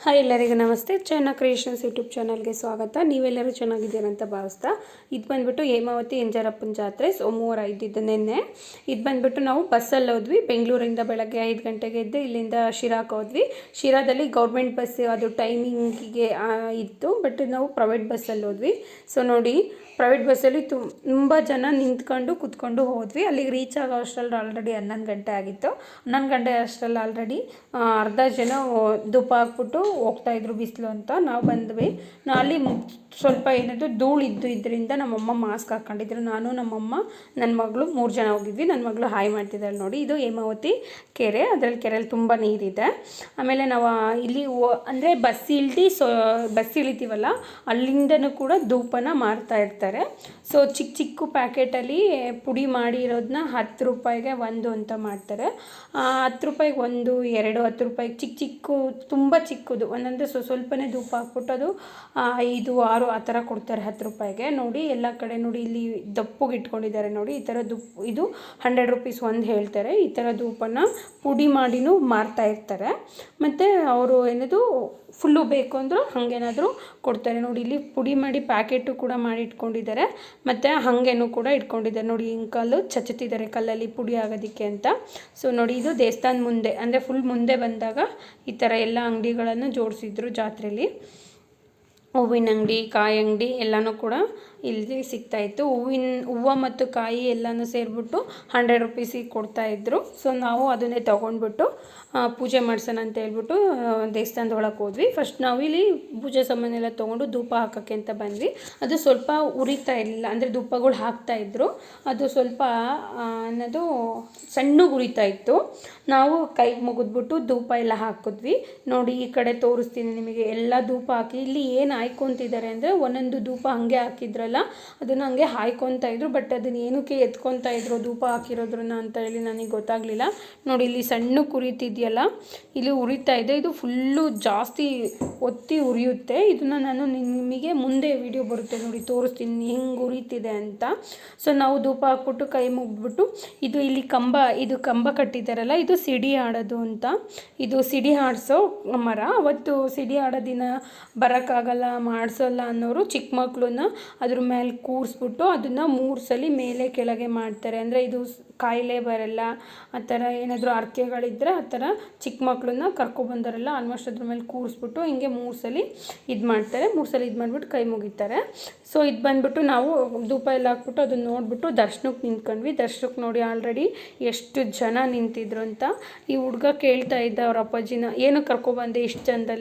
Hi ಎಲ್ಲರಿಗೂ ನಮಸ್ತೆ. China creations YouTube ಚಾನಲ್ಗೆ ಸ್ವಾಗತ. ನೀವೆಲ್ಲರೂ ಚೆನ್ನಾಗಿದ್ದೀರಂತ ಭಾವಿಸ್ತಾ, ಇದು ಬಂದುಬಿಟ್ಟು ಹೇಮಾವತಿ ಎಂಜರಪ್ಪನ ಜಾತ್ರೆ ಸೋಮವಾರ ಇದ್ದಿದ್ದು ನಿನ್ನೆ. ಇದು ಬಂದುಬಿಟ್ಟು ನಾವು ಬಸ್ಸಲ್ಲಿ ಹೋದ್ವಿ. ಬೆಂಗಳೂರಿಂದ ಬೆಳಗ್ಗೆ 5 ಗಂಟೆಗೆ ಎದ್ದು ಇಲ್ಲಿಂದ ಶಿರಾಕ್ಕೆ ಹೋದ್ವಿ. ಶಿರಾದಲ್ಲಿ ಗೌರ್ಮೆಂಟ್ ಬಸ್ ಅದು ಟೈಮಿಂಗಿಗೆ ಇತ್ತು, ಬಟ್ ನಾವು ಪ್ರೈವೇಟ್ ಬಸ್ಸಲ್ಲಿ ಹೋದ್ವಿ. ಸೊ ನೋಡಿ, ಪ್ರೈವೇಟ್ ಬಸ್ಸಲ್ಲಿ ತುಂಬ ಜನ ನಿಂತ್ಕೊಂಡು ಕೂತ್ಕೊಂಡು ಹೋದ್ವಿ. ಅಲ್ಲಿಗೆ ರೀಚ್ ಆಗೋ ಅಷ್ಟರಲ್ಲಿ ಆಲ್ರೆಡಿ 11 ಗಂಟೆ ಆಗಿತ್ತು. 11 ಗಂಟೆ ಅಷ್ಟರಲ್ಲಿ ಆಲ್ರೆಡಿ ಅರ್ಧ ಜನ ಧೂಪ ಹಾಕ್ಬಿಟ್ಟು ಹೋಗ್ತಾಯಿದ್ರು ಬಿಸಿಲು ಅಂತ. ನಾವು ಬಂದ್ವಿ. ಅಲ್ಲಿ ಸ್ವಲ್ಪ ಏನದು ಧೂಳಿದ್ದು ಇದರಿಂದ ನಮ್ಮಮ್ಮ ಮಾಸ್ಕ್ ಹಾಕ್ಕೊಂಡಿದ್ರು. ನಾನು ನಮ್ಮಮ್ಮ ನನ್ನ ಮಗಳು 3 ಜನ ಹೋಗಿದ್ವಿ. ನನ್ನ ಮಗಳು ಹಾಯ್ ಮಾಡ್ತಿದ್ದಾಳೆ ನೋಡಿ. ಇದು ಹೇಮಾವತಿ ಕೆರೆ. ಕೆರೆಯಲ್ಲಿ ತುಂಬ ನೀರಿದೆ. ಆಮೇಲೆ ನಾವು ಇಲ್ಲಿ ಅಂದರೆ ಬಸ್ ಇಳಿತೀವಲ್ಲ, ಅಲ್ಲಿಂದನೂ ಕೂಡ ಧೂಪನ ಮಾರ್ತಾ ಇರ್ತಾರೆ. ಸೊ ಚಿಕ್ಕ ಪ್ಯಾಕೆಟಲ್ಲಿ ಪುಡಿ ಮಾಡಿರೋದನ್ನ 10 ರೂಪಾಯಿಗೆ ಒಂದು ಅಂತ ಮಾಡ್ತಾರೆ. 10 ರೂಪಾಯಿಗೆ 1, 2, 10 ರೂಪಾಯಿಗೆ ಚಿಕ್ಕ ತುಂಬ ಚಿಕ್ಕದು ಒಂದೊಂದು ಸ್ವಲ್ಪನೇ ಧೂಪ ಹಾಕ್ಬಿಟ್ಟು ಅದು 5, 6 ಆ ಥರ ಕೊಡ್ತಾರೆ 10 ರೂಪಾಯಿಗೆ. ನೋಡಿ ಎಲ್ಲ ಕಡೆ ನೋಡಿ, ಇಲ್ಲಿ ದಪ್ಪಗೆ ಇಟ್ಕೊಂಡಿದ್ದಾರೆ ನೋಡಿ. ಈ ಥರ ಇದು 100 ರೂಪೀಸ್ ಒಂದು ಹೇಳ್ತಾರೆ. ಈ ಥರ ಧೂಪನ ಪುಡಿ ಮಾಡಿನೂ ಮಾರ್ತಾ ಇರ್ತಾರೆ. ಮತ್ತು ಅವರು ಏನದು ಫುಲ್ಲು ಬೇಕು ಅಂದರೂ ಹಾಗೇನಾದರೂ ಕೊಡ್ತಾರೆ ನೋಡಿ. ಇಲ್ಲಿ ಪುಡಿ ಮಾಡಿ ಪ್ಯಾಕೆಟು ಕೂಡ ಮಾಡಿ ಇಟ್ಕೊಂಡಿದ್ದಾರೆ, ಮತ್ತು ಹಾಗೇನೂ ಕೂಡ ಇಟ್ಕೊಂಡಿದ್ದಾರೆ ನೋಡಿ. ಕಲ್ಲು ಚಚ್ಚುತ್ತಿದ್ದಾರೆ ಕಲ್ಲಲ್ಲಿ ಪುಡಿ ಆಗೋದಕ್ಕೆ ಅಂತ. ಸೊ ನೋಡಿ, ಇದು ದೇವಸ್ಥಾನ ಮುಂದೆ, ಅಂದರೆ ಫುಲ್ ಮುಂದೆ ಬಂದಾಗ ಈ ಥರ ಎಲ್ಲ ಅಂಗಡಿಗಳನ್ನು ಜೋಡಿಸಿದ್ರು ಜಾತ್ರೆಯಲ್ಲಿ. ಹೂವಿನ ಅಂಗಡಿ, ಕಾಯಿ ಅಂಗಡಿ ಎಲ್ಲನೂ ಕೂಡ ಇಲ್ಲಿ ಸಿಗ್ತಾಯಿತ್ತು. ಹೂವು ಮತ್ತು ಕಾಯಿ ಎಲ್ಲನೂ ಸೇರಿಬಿಟ್ಟು 100 ರೂಪೀಸಿಗೆ ಕೊಡ್ತಾಯಿದ್ರು. ಸೊ ನಾವು ಅದನ್ನೇ ತೊಗೊಂಡ್ಬಿಟ್ಟು ಪೂಜೆ ಮಾಡ್ಸೋಣ ಅಂತ ಹೇಳ್ಬಿಟ್ಟು ದೇವಸ್ಥಾನದ ಒಳಗೆ ಹೋದ್ವಿ. ಫಸ್ಟ್ ನಾವು ಇಲ್ಲಿ ಪೂಜೆ ಸಾಮಾನೆಲ್ಲ ತೊಗೊಂಡು ಧೂಪ ಹಾಕೋಕ್ಕೆ ಅಂತ ಬಂದ್ವಿ. ಅದು ಸ್ವಲ್ಪ ಉರಿತಾ ಇರಲಿಲ್ಲ, ಅಂದರೆ ಧೂಪಗಳು ಹಾಕ್ತಾಯಿದ್ರು. ಅದು ಸ್ವಲ್ಪ ಅನ್ನೋದು ಸಣ್ಣಗೆ ಉರಿತಾ ಇತ್ತು. ನಾವು ಕೈ ಮುಗಿದ್ಬಿಟ್ಟು ಧೂಪ ಎಲ್ಲ ಹಾಕಿದ್ವಿ ನೋಡಿ. ಈ ಕಡೆ ತೋರಿಸ್ತೀನಿ ನಿಮಗೆ. ಎಲ್ಲ ಧೂಪ ಹಾಕಿ ಇಲ್ಲಿ ಏನು ಹಾಯ್ಕೊತಿದ್ದಾರೆ ಅಂದರೆ, ಒಂದೊಂದು ಧೂಪ ಹಾಗೆ ಹಾಕಿದ್ರಲ್ಲ, ಅದನ್ನು ಹಂಗೆ ಹಾಯ್ಕೊತಾ ಇದ್ರು. ಬಟ್ ಅದನ್ನ ಏನಕ್ಕೆ ಎತ್ಕೊತಾ ಇದ್ರು ಧೂಪ ಹಾಕಿರೋದ್ರನ್ನ ಅಂತ ಹೇಳಿ ನನಗೆ ಗೊತ್ತಾಗಲಿಲ್ಲ ನೋಡಿ. ಇಲ್ಲಿ ಸಣ್ಣ ಉರಿತಿದೆಯಲ್ಲ, ಇಲ್ಲಿ ಉರಿತಾ ಇದೆ. ಇದು ಫುಲ್ಲು ಜಾಸ್ತಿ ಒತ್ತಿ ಉರಿಯುತ್ತೆ. ಇದನ್ನು ನಾನು ನಿಮಗೆ ಮುಂದೆ ವಿಡಿಯೋ ಬರುತ್ತೆ ನೋಡಿ, ತೋರಿಸ್ತೀನಿ ಹೆಂಗೆ ಉರಿತಿದೆ ಅಂತ. ಸೊ ನಾವು ಧೂಪ ಹಾಕ್ಬಿಟ್ಟು ಕೈ ಮುಗಿದ್ಬಿಟ್ಟು, ಇಲ್ಲಿ ಕಂಬ ಕಟ್ಟಿದ್ದಾರಲ್ಲ, ಇದು ಸಿಡಿ ಆಡೋದು ಅಂತ. ಇದು ಸಿಡಿ ಆಡಿಸೋ ಮರ. ಅವತ್ತು ಸಿಡಿ ಆಡೋ ದಿನ ಬರೋಕ್ಕಾಗಲ್ಲ, ಮಾಡಿಸೋಲ್ಲ ಅನ್ನೋರು ಚಿಕ್ಕ ಮಕ್ಕಳನ್ನ ಅದ್ರ ಮೇಲೆ ಕೂರಿಸ್ಬಿಟ್ಟು ಅದನ್ನು 3 ಸಲ ಮೇಲೆ ಕೆಳಗೆ ಮಾಡ್ತಾರೆ. ಅಂದರೆ ಇದು ಕಾಯಿಲೆ ಬರಲ್ಲ, ಆ ಥರ ಏನಾದರೂ ಹರಕೆಗಳಿದ್ದರೆ ಆ ಥರ ಚಿಕ್ಕ ಮಕ್ಕಳನ್ನ ಕರ್ಕೊಬಂದಾರಲ್ಲ, ಆಲ್ಮೋಸ್ಟ್ ಅದ್ರ ಮೇಲೆ ಕೂರಿಸ್ಬಿಟ್ಟು ಹಿಂಗೆ 3 ಸಲ ಇದು ಮಾಡ್ತಾರೆ. 3 ಸಲ ಇದು ಮಾಡಿಬಿಟ್ಟು ಕೈ ಮುಗಿತಾರೆ. ಸೊ ಇದು ಬಂದುಬಿಟ್ಟು ನಾವು ಧೂಪ ಎಲ್ಲ ಹಾಕ್ಬಿಟ್ಟು ಅದನ್ನು ನೋಡಿಬಿಟ್ಟು ದರ್ಶನಕ್ಕೆ ನಿಂತ್ಕೊಂಡ್ವಿ. ದರ್ಶನಕ್ಕೆ ನೋಡಿ ಆಲ್ರೆಡಿ ಎಷ್ಟು ಜನ ನಿಂತಿದ್ರು ಅಂತ. ಈ ಹುಡುಗ ಕೇಳ್ತಾ ಇದ್ದ ಅವ್ರ ಅಪ್ಪಾಜಿನ, ಏನು ಕರ್ಕೊಬಂದೆ ಇಷ್ಟು ಜನದಲ್ಲಿ